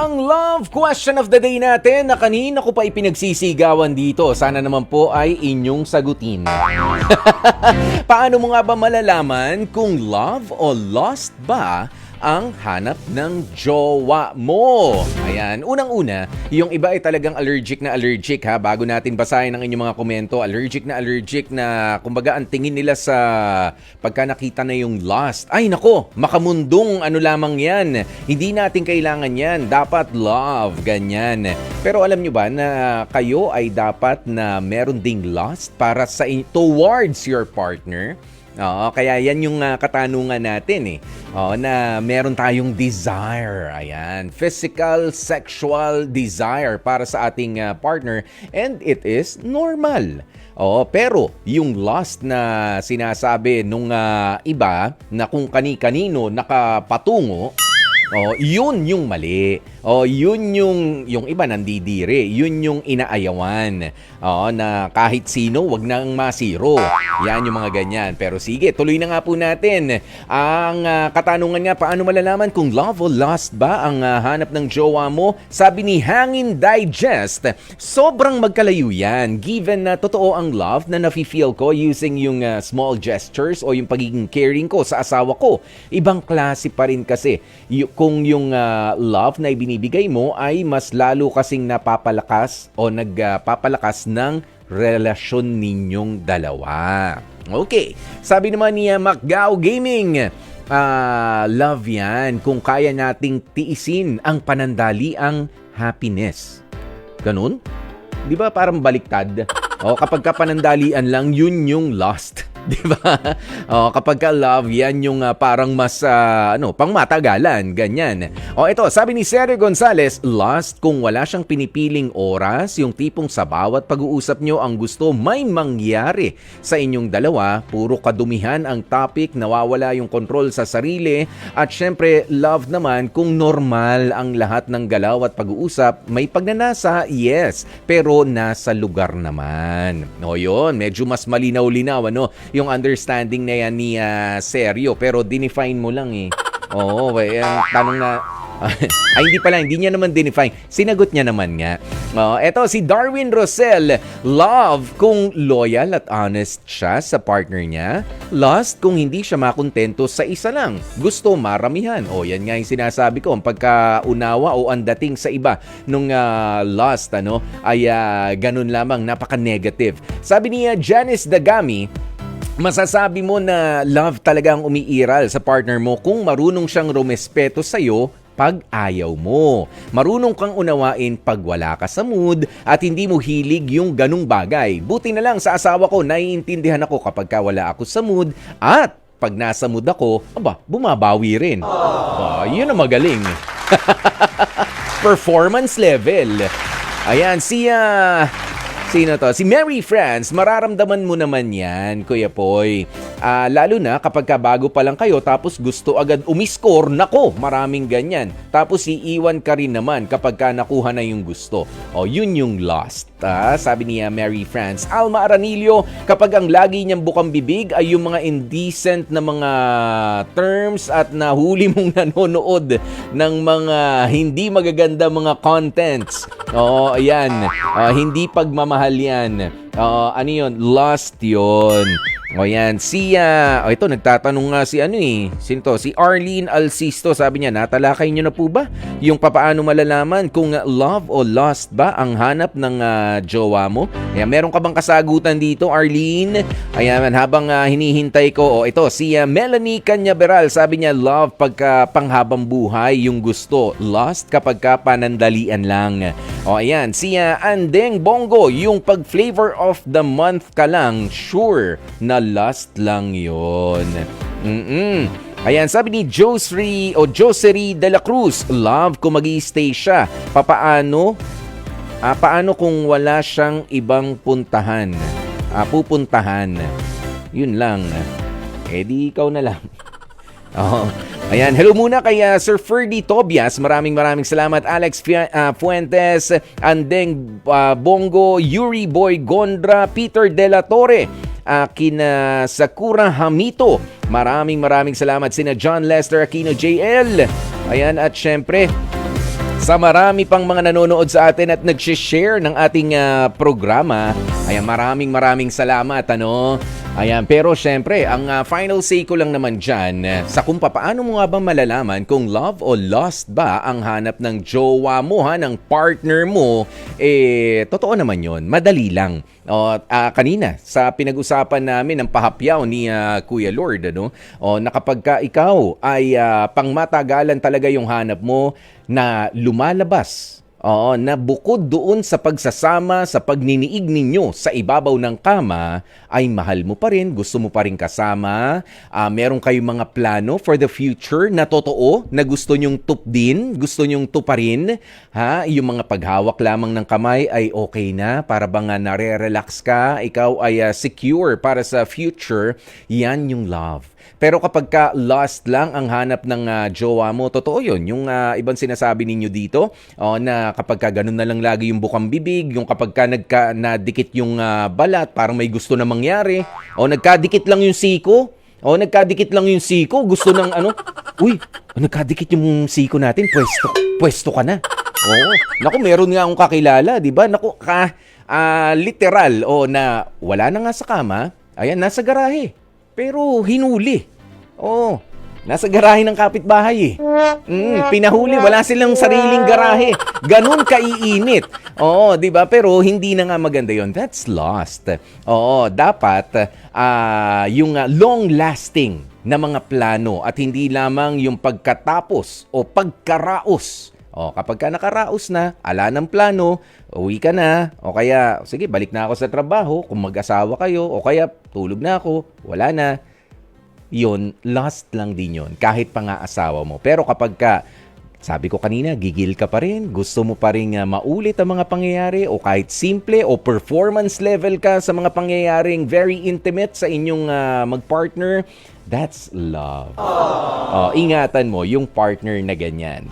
Ang love question of the day natin na kanina ko pa ipinagsisigawan dito. Sana naman po ay inyong sagutin. Paano mo nga ba malalaman kung love o lost ba ang hanap ng jowa mo? Ayan, unang-una, yung iba ay talagang allergic ha. Bago natin basahin ang inyong mga komento, allergic na kumbaga ang tingin nila sa pagka nakita na yung lost. Ay nako, makamundong ano lamang yan. Hindi natin kailangan yan. Dapat love, ganyan. Pero alam nyo ba na kayo ay dapat na meron ding lost para sa towards your partner? Oo, kaya yan yung katanungan natin na meron tayong desire. Ayan, physical, sexual desire para sa ating partner and it is normal. Pero yung lust na sinasabi nung iba na kung kani-kanino nakapatungo, yun yung mali. Yun yung iba nandidire. Yun yung inaayawan. Na kahit sino, wag nang masiro. Yan yung mga ganyan. Pero sige, tuloy na nga po natin. Ang katanungan nga, paano malalaman kung love o lust ba ang hanap ng jowa mo? Sabi ni Hangin Digest, sobrang magkalayo yan. Given na totoo ang love na nafe-feel ko using yung small gestures o yung pagiging caring ko sa asawa ko. Ibang klase pa rin kasi. Kung yung love na ibinibigay mo ay mas lalo kasing napapalakas o nagpapalakas ng relasyon ninyong dalawa. Okay, sabi naman ni Macgao Gaming, love yan kung kaya nating tiisin ang panandaliang happiness. Ganun? Di ba parang baliktad? Kapag panandalian lang, yun yung lost. Di ba? Kapag love, yan yung parang mas pangmatagalan, ganyan. Ito, sabi ni Sergio Gonzalez, lost kung wala siyang pinipiling oras, yung tipong sa bawat pag-uusap nyo ang gusto may mangyari sa inyong dalawa, puro kadumihan ang topic, nawawala yung control sa sarili, at syempre, love naman kung normal ang lahat ng galaw at pag-uusap, may pagnanasa, yes, pero nasa lugar naman. Yun, medyo mas malinaw-linaw, yung understanding na yan ni Sergio, pero dinefine mo lang tanong na ay hindi niya naman dinefine, sinagot niya naman nga. Eto si Darwin Rosel, love kung loyal at honest siya sa partner niya, lost kung hindi siya makontento sa isa lang, gusto maramihan. Yan nga yung sinasabi ko, ang pagkaunawa o ang dating sa iba nung lost ay ganun lamang, napaka-negative. Sabi ni Janice Dagami, masasabi mo na love talaga ang umiiral sa partner mo kung marunong siyang rumespeto sa'yo pag ayaw mo. Marunong kang unawain pag wala ka sa mood at hindi mo hilig yung ganung bagay. Buti na lang sa asawa ko, naiintindihan ako kapag wala ako sa mood at pag nasa mood ako, bumabawi rin. Yun ang magaling. Performance level. Ayan, sino to? Si Mary France, mararamdaman mo naman yan, Kuya Poy. Lalo na kapag bago pa lang kayo tapos gusto agad umiscore, nako, maraming ganyan. Tapos iiwan ka rin naman kapag nakuha na yung gusto. Yun yung lost. Sabi niya Mary France. Alma Aranilio, kapag ang lagi niyang bukang bibig ay yung mga indecent na mga terms at nahuli mong nanonood ng mga hindi magaganda mga contents. Ayan. Hindi pagmamahal yan. Ano yun? Lost yun. Yan. Ito, nagtatanong nga sino to? Si Arlene Alcisto, sabi niya, natalakay niyo na po ba yung papaano malalaman kung love o lost ba ang hanap ng jowa mo? Ayan, meron ka bang kasagutan dito, Arlene? Ayan, habang hinihintay ko, ito, si Melanie Canyaveral, sabi niya, love pagka panghabang buhay yung gusto, lost kapag panandalian lang. Ayan, si Andeng Bongo, yung pag flavor of the month ka lang, sure na lust lang yun. Ayan, sabi ni Josery de la Cruz, love kung mag-i-stay siya. Paano kung wala siyang ibang pupuntahan? Yun lang. Di ikaw na lang. Ayan, hello muna kay Sir Ferdy Tobias. Maraming salamat. Alex Fuentes, Andeng Bongo, Yuri Boy Gondra, Peter De La Torre, kina Sakura Hamito. Maraming salamat. Sina John Lester Aquino JL. Ayan, at syempre Sa marami pang mga nanonood sa atin at nag-share ng ating programa. Ayan, maraming salamat, ano? Ayan, pero syempre, ang final say ko lang naman dyan, sa kung paano mo nga ba malalaman kung love o lost ba ang hanap ng jowa mo, ng partner mo, totoo naman yon, madali lang. Kanina, sa pinag-usapan namin ng pahapyaw ni Kuya Lord, na kapag ka ikaw ay pangmatagalan talaga yung hanap mo, na lumalabas, na bukod doon sa pagsasama, sa pagniniig ninyo sa ibabaw ng kama, ay mahal mo pa rin, gusto mo pa rin kasama, meron kayong mga plano for the future na totoo, na gusto nyong tupdin, gusto nyong tuparin, yung mga paghawak lamang ng kamay ay okay na, para bang nare-relax ka, ikaw ay secure para sa future, yan yung love. Pero kapag ka lost lang ang hanap ng jowa mo, totoo yun. Yung ibang sinasabi ninyo dito, na kapag ka ganun na lang lagi yung bukang bibig, yung kapag ka nadikit yung balat, parang may gusto na mangyari, nagkadikit lang yung siko, gusto ng uy, nagkadikit yung siko natin, pwesto ka na. Naku, meron nga akong kakilala, di ba? Naku, literal, na wala na nga sa kama, ayan, nasa garahe. Pero hinuli. Nasa garahe ng kapitbahay pinahuli, wala silang sariling garahe. Ganun kaiinit. Di ba? Pero hindi na nga maganda 'yon. That's lost. Dapat yung long-lasting na mga plano at hindi lamang yung pagkatapos o pagkaraos. Kapag ka nakaraos na, ala ng plano, uwi ka na, o kaya, sige, balik na ako sa trabaho, kung mag-asawa kayo, o kaya tulog na ako, wala na. Yun, lost lang din yun, kahit pa nga asawa mo. Pero kapag ka, sabi ko kanina, gigil ka pa rin, gusto mo pa rin maulit ang mga pangyayari, o kahit simple, o performance level ka sa mga pangyayaring very intimate sa inyong magpartner, that's love. Ingatan mo yung partner na ganyan.